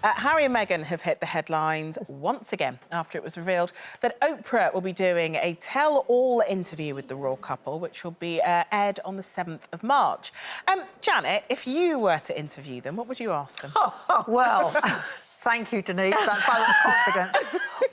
Harry and Meghan have hit the headlines once again after it was revealed that Oprah will be doing a tell-all interview with the royal couple, which will be aired on the 7th of March. Janet, if you were to interview them, what would you ask them? Well, thank you, Denise. That's so much confidence.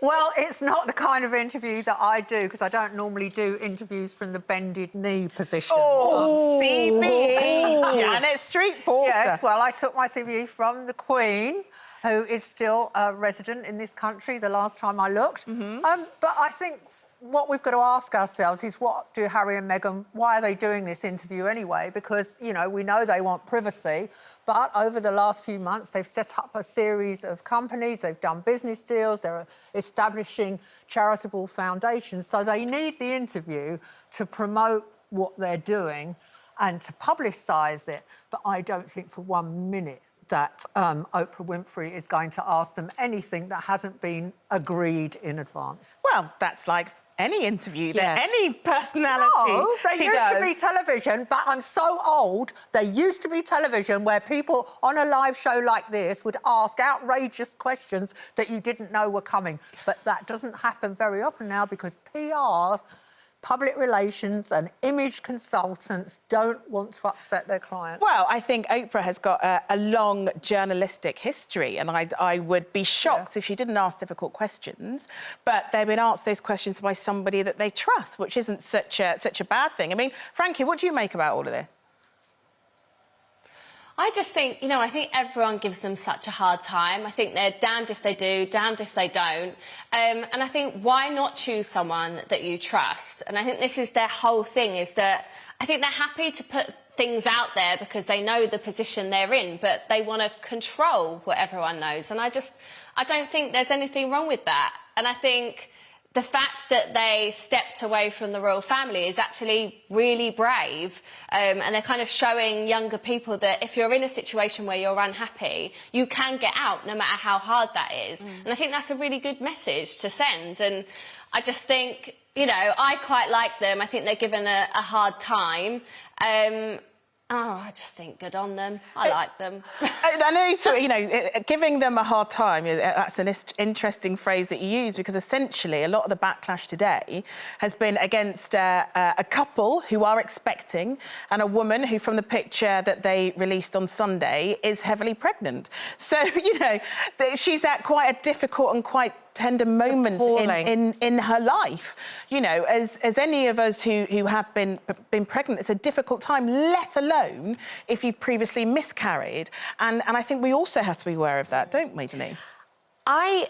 Well, it's not the kind of interview that I do, because I don't normally do interviews from the bended knee position. Oh, CBE, Janet Street Porter. Yes, well, I took my CBE from the Queen, who is still a resident in this country, the last time I looked. But I think what we've got to ask ourselves is, what do Harry and Meghan, why are they doing this interview anyway? Because, you know, we know they want privacy, but over the last few months, they've set up a series of companies, they've done business deals, they're establishing charitable foundations, so they need the interview to promote what they're doing and to publicise it. But I don't think for 1 minute that Oprah Winfrey is going to ask them anything that hasn't been agreed in advance. Well, that's like any interview that any personality No, there used to be television, but I'm so old, there used to be television where people on a live show like this would ask outrageous questions that you didn't know were coming. But that doesn't happen very often now, because PRs, public relations and image consultants don't want to upset their clients. Well, I think Oprah has got a long journalistic history, and I would be shocked if she didn't ask difficult questions, but they've been asked those questions by somebody that they trust, which isn't such a bad thing. I mean, Frankie, what do you make about all of this? I just think, you know, I think everyone gives them such a hard time. I think they're damned if they do, damned if they don't. And I think, why not choose someone that you trust? And I think this is their whole thing, is that I think they're happy to put things out there because they know the position they're in, but they want to control what everyone knows. And I don't think there's anything wrong with that. And I think the fact that they stepped away from the royal family is actually really brave, and they're kind of showing younger people that if you're in a situation where you're unhappy, you can get out no matter how hard that is. And I think that's a really good message to send. And I just think, you know, I quite like them. I think they're given a hard time. I just think good on them. I like them. I know, you know, giving them a hard time, that's an interesting phrase that you use, because essentially a lot of the backlash today has been against a couple who are expecting, and a woman who, from the picture that they released on Sunday, is heavily pregnant. So, you know, she's at quite a difficult and quite tender moment in her life. You know, as any of us who have been pregnant, it's a difficult time, let alone if you've previously miscarried. And I think we also have to be aware of that, don't we, Denise? I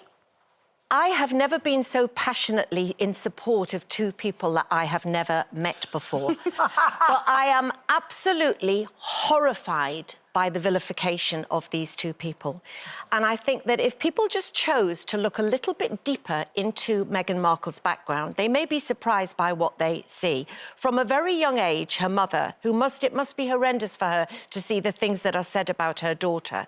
have never been so passionately in support of two people that I have never met before. But I am absolutely horrified by the vilification of these two people. And I think that if people just chose to look a little bit deeper into Meghan Markle's background, they may be surprised by what they see. From a very young age, her mother, it must be horrendous for her to see the things that are said about her daughter.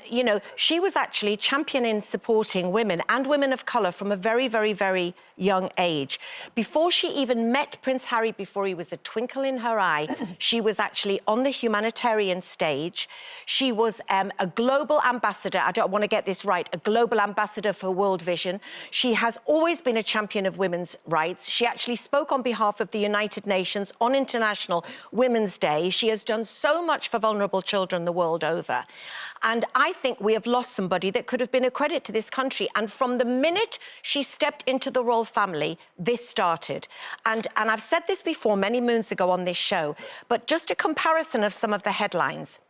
You know, she was actually championing supporting women and women of colour from a very, very, very young age. Before she even met Prince Harry, before he was a twinkle in her eye, she was actually on the humanitarian stage. She was a global ambassador, I don't want to get this right, a global ambassador for World Vision. She has always been a champion of women's rights. She actually spoke on behalf of the United Nations on International Women's Day. She has done so much for vulnerable children the world over. And I think we have lost somebody that could have been a credit to this country. And from the minute she stepped into the royal family, this started. And I've said this before many moons ago on this show, but just a comparison of some of the headlines.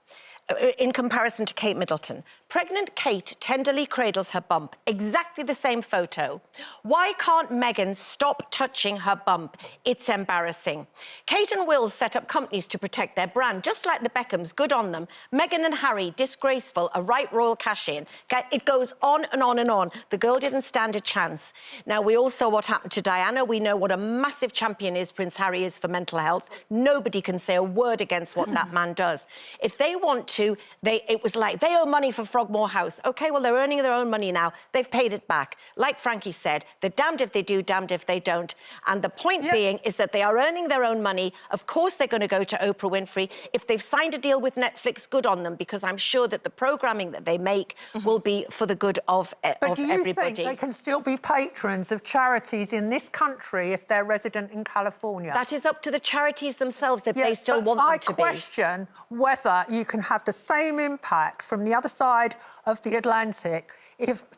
In comparison to Kate Middleton. Pregnant Kate tenderly cradles her bump. Exactly the same photo. Why can't Meghan stop touching her bump? It's embarrassing. Kate and Will set up companies to protect their brand, just like the Beckhams, good on them. Meghan and Harry, disgraceful, a right royal cash-in. It goes on and on and on. The girl didn't stand a chance. Now, we all saw what happened to Diana. We know what a massive champion Prince Harry is for mental health. Nobody can say a word against what that man does. If they want to, it was like they owe money for fraud. Frogmore House. OK, well, they're earning their own money now. They've paid it back. Like Frankie said, they're damned if they do, damned if they don't. And the point being is that they are earning their own money. Of course, they're going to go to Oprah Winfrey. If they've signed a deal with Netflix, good on them, because I'm sure that the programming that they make will be for the good of everybody. But do you think they can still be patrons of charities in this country if they're resident in California? That is up to the charities themselves if they still want them to be. I question whether you can have the same impact from the other side of the Atlantic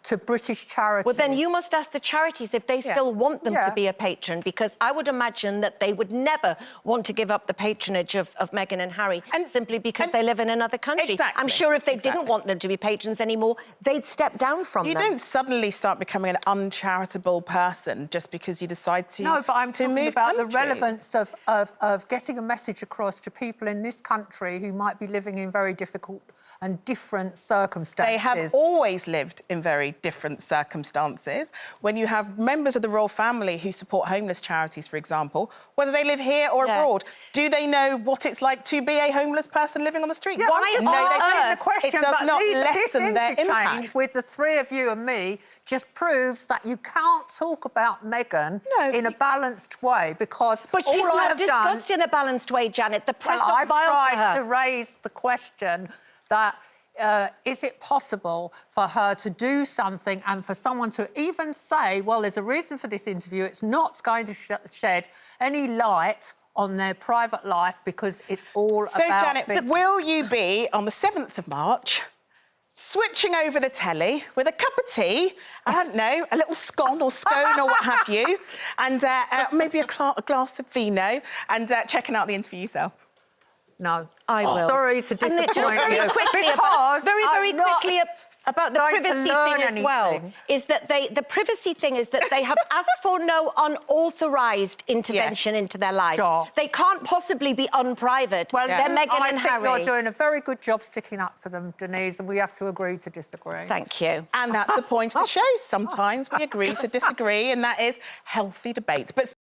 to British charities. Well, then you must ask the charities if they still want them to be a patron, because I would imagine that they would never want to give up the patronage of Meghan and Harry simply because they live in another country. Exactly. I'm sure if they didn't want them to be patrons anymore, they'd step down from them. You don't suddenly start becoming an uncharitable person just because you decide to No, but I'm talking about countries. the relevance of getting a message across to people in this country who might be living in very difficult and different circumstances. They have always lived in very different circumstances. When you have members of the royal family who support homeless charities, for example, whether they live here or abroad, do they know what it's like to be a homeless person living on the street? Yeah, Why is the question, it does but not this lessen their interchange impact. with the three of you and me just proves that you can't talk about Meghan in a balanced way, because But she's not discussed in a balanced way, Janet. The press I've filed tried her. to raise the question that is it possible for her to do something and for someone to even say, well, there's a reason for this interview, it's not going to shed any light on their private life because it's all about Janet, business. will you be on the 7th of March switching over the telly with a cup of tea, I don't know, a little scone or scone or what have you, and maybe a glass of vino, and checking out the interview yourself? No. I will. Sorry to disappoint And just very you. quickly, because very quickly about the going to privacy learn thing as well, anything. is that the privacy thing is that they have asked for no unauthorised intervention into their life. Sure. They can't possibly be unprivate. Well, they're Meghan I and think Harry. you're doing a very good job sticking up for them, Denise, and we have to agree to disagree. Thank you. And that's the point of the show. Sometimes we agree to disagree, and that is healthy debate. But